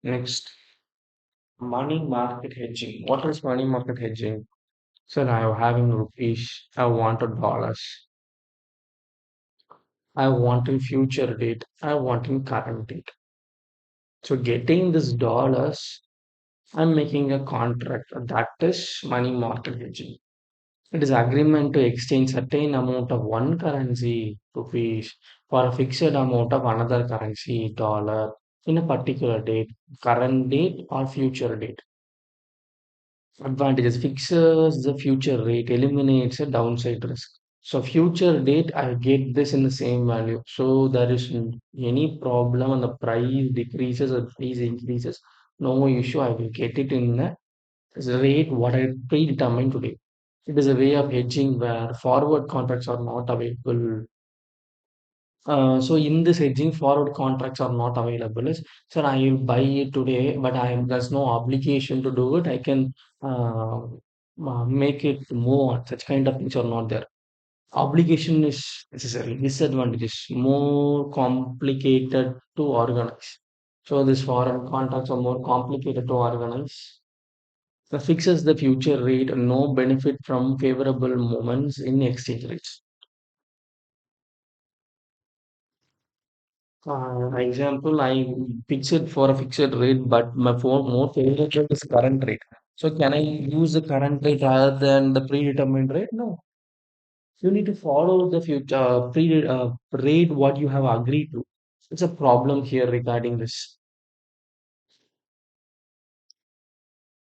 Next, money market hedging. What is money market hedging? Sir, I am having rupees. I wanted dollars. I want in future date. I want in current date. So getting this dollars, I'm making a contract. That is money market hedging. It is agreement to exchange certain amount of one currency, rupees, for a fixed amount of another currency, dollar, in a particular date, current date or future date. Advantages fixes the future rate, eliminates a downside risk. So future date, I get this in the same value. So there is any problem and the price decreases or price increases, no issue. I will get it in the rate what I predetermined today. It is a way of hedging where forward contracts are not available. So in this hedging, forward contracts are not available. So I will buy it today, but there's no obligation to do it. I can make it more. Such kind of things are not there. Obligation is necessary. Disadvantage is more complicated to organize. So these foreign contracts are more complicated to organize. The fixes the future rate, no benefit from favorable movements in exchange rates. Example, I fix it for a fixed rate, but my for more favorable is current rate. So can I use the current rate rather than the predetermined rate? No. You need to follow the future rate what you have agreed to. It's a problem here regarding this.